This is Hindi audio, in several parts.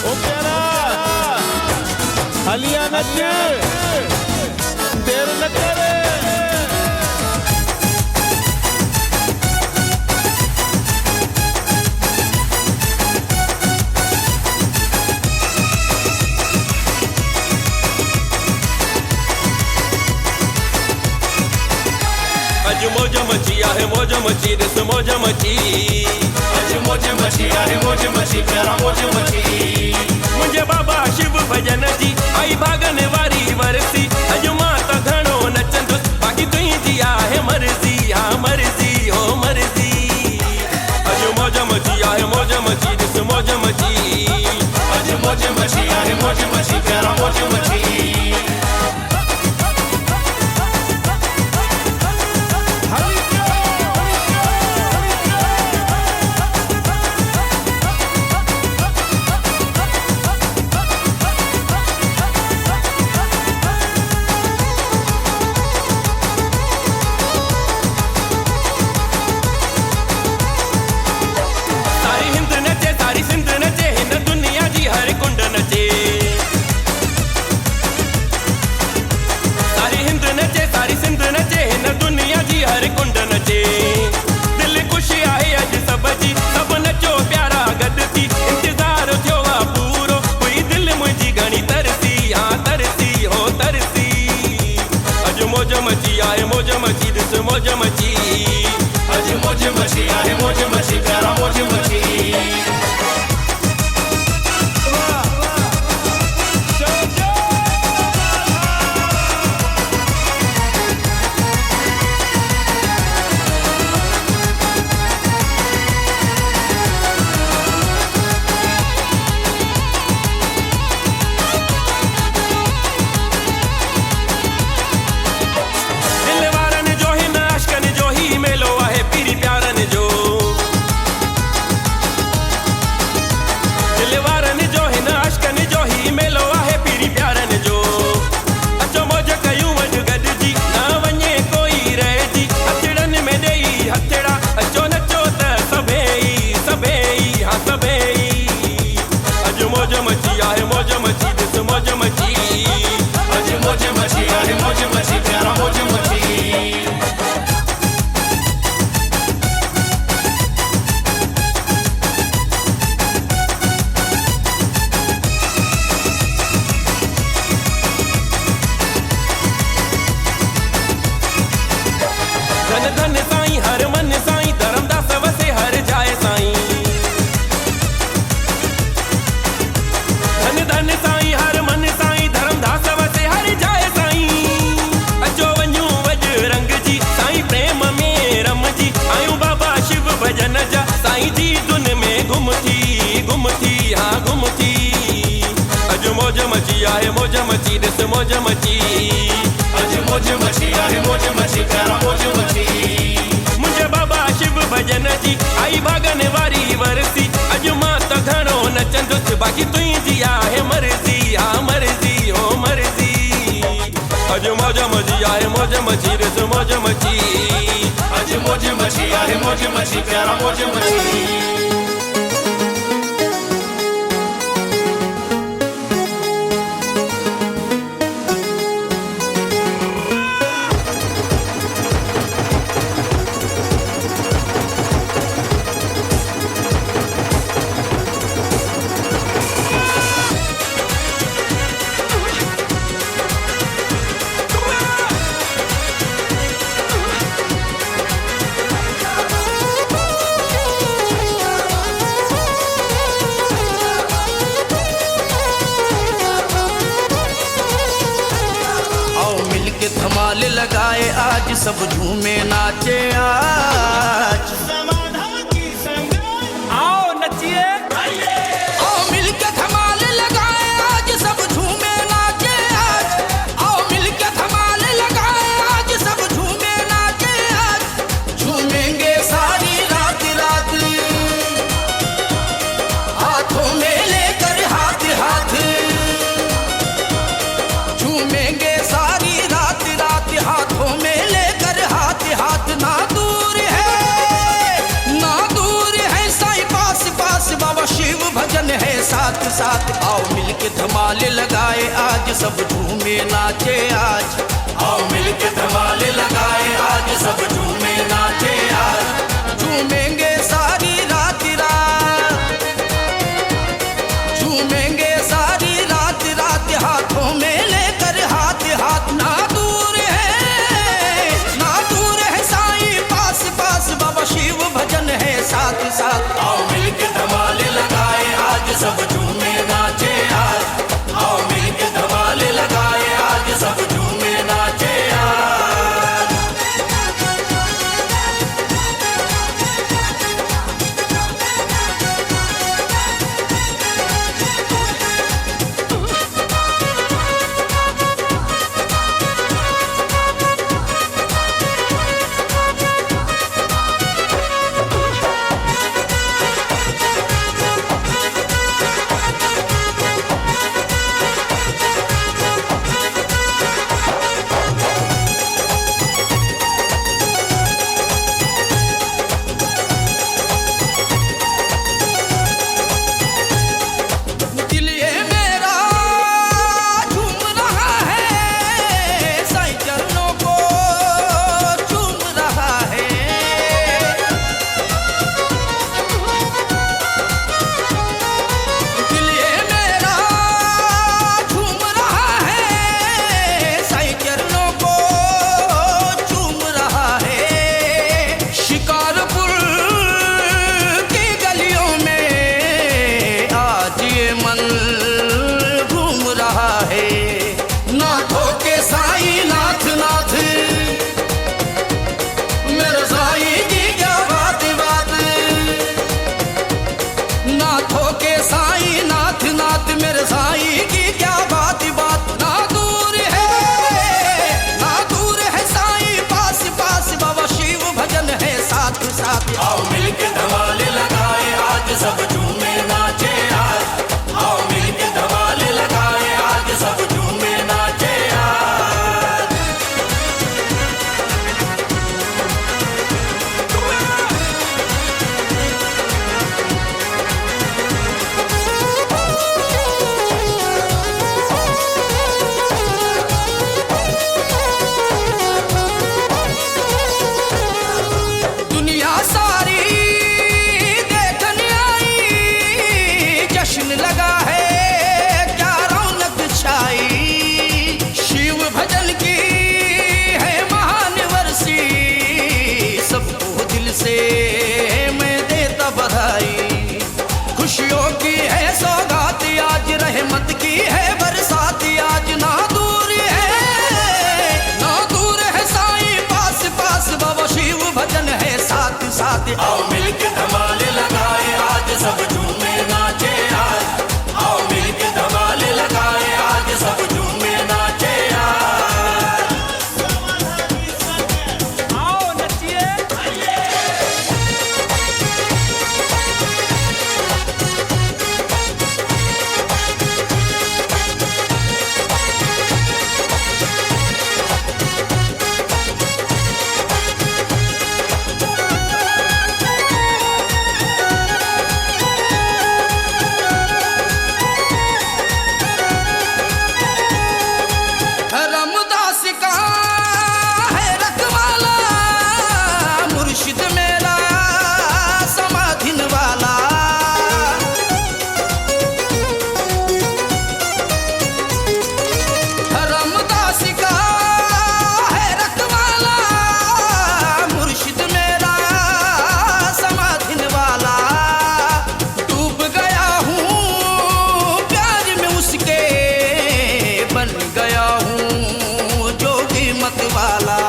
ओ प्यारा हलिया नच देर न करे। अज मौज मची आहे मौज मची दिस मौज मची। अज मौज मची आहे मौज मची प्यारा मौज मची। मुझे बाबा शिव भजन जी आई भागन वारी वरसी। अज माता घणो नचंदुस बाक़ी तुंहिंजी आहे मर्ज़ी हाँ मर्ज़ी हो मर्ज़ी। अज मौज मची आहे मौज मची दिस मौज मची। अज मौज मची आहे मौज मची प्यारा मौज मची। मौज मची आहे मौज मची दिस मौज मची। अज मौज मची आहे मौज मची प्यारा मौज मची। मौज मची आहे मौज मची दिस मौज मची। अज मौज मची आहे मौज मची प्यारा मौज मची। मुझे बाबा शिव भजन जी आई भागन वारी वरसी। अज माता घणो नचंदुस बाक़ी तुंहिंजी आहे मर्ज़ी हाँ मर्ज़ी हो मर्ज़ी। अज मौज मची आहे मौज मची दिस मौज मची। अज मौज मची आहे मौज मची प्यारा मौज मची। धमाल लगाए आज सब झूमे नाचे आज। आओ नचिए आओ मिलके धमाल लगाए आज सब झूमे नाचे आज। आओ मिलके धमाल लगाए आज सब झूमे नाचे आज। झूमेंगे सारी रात रात हाथों में लेकर हाथ हाथ। झूमेंगे सारी रात रात हाथों में लेकर हाथ हाथ। ना दूर है साथ साथ। आओ मिलके धमाल लगाए आज सब झूमे नाचे आज। आओ मिलके धमाल लगाए आज सब झूमे नाचे आज। झूमेंगे सारी रात रात, झूमेंगे सारी रात रात, हाथों में लेकर हाथ हाथ। ना दूर है ना दूर है साईं, पास पास बाबा शिव भजन है साथ साथ। आओ मिलके धमाल लगाए आज सब झूमे नाचे आज। आओ मिलके धमाल लगाए आज सब झूमे नाचे आज। दिल ये मेरा झूम रहा है, साईं चरणों को झूम रहा है। दिल ये मेरा झूम रहा है, साईं चरणों को झूम रहा है। शिकारपुर की गलियों में आज ये मन घूम रहा है। नाथों के साईं नाथ नाथ, मेरे साईं जी क्या बात बात। नाथों के साईं नाथ नाथ, मेरे साईं की क्या बात बात। ना दूर है साईं, पास पास बाबा शिव भजन है साथ साथ। आओ मिलके धमाल लगाए आज सब झूमे नाचे आज। आओ मिलके धमाल लगाए आज सब झूमे नाचे आज। दुनिया सारी देखने आई, जश्न लगा है क्या रौनक छाई। शिव भजन की है महान वर्षी, सबको दिल से मैं देता बधाई। खुशियों की है सौगात आज, रहमत की है बरसात आज। ना दूर है साईं, पास पास बाबा शिव भजन है साथ साथ। आओ मिलके धमाल लगाए आज सब झूमे नाचे आज। आओ मिलके धमाल लगाए आज सब झूमे नाचे आज। आओ नचिए। रामदास का है रखवाला, मुर्शिद मेरा समाधिन वाला। रामदास का है रखवाला, मुर्शिद मेरा समाधिन वाला। डूब गया हूँ प्यार में उसके, बन गया हूँ जोगी मत वाला।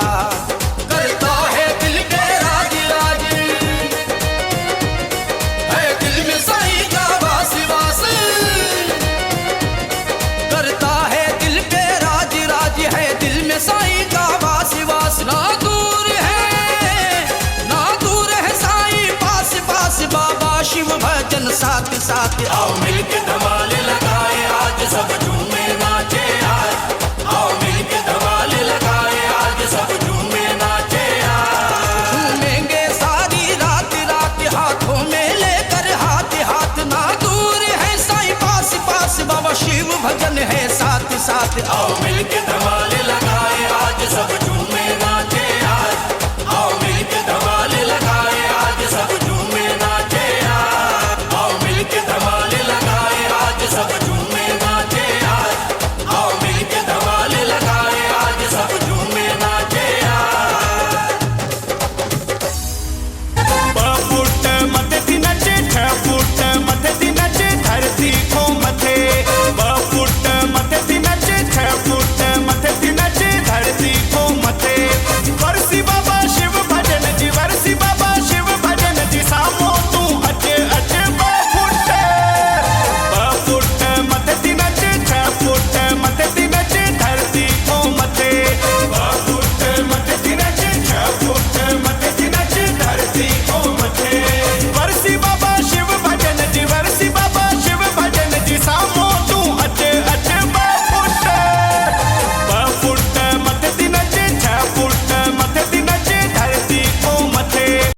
करता है दिल के राज राज, है दिल में साईं का वास वास। करता है दिल पे राज राज, है दिल में साईं का वास वास। ना दूर है साईं, पास पास बाबा शिव भजन साथ साथ। आओ मिलके धमाल लगाए आज सब झूमे नाचे आज। आओ मिलके धमाल लगाए आज सब झूमे नाचे आज। झूमेंगे सारी रात रात, हाथों में लेकर हाथ हाथ। ना दूर है साईं, आओ मिलके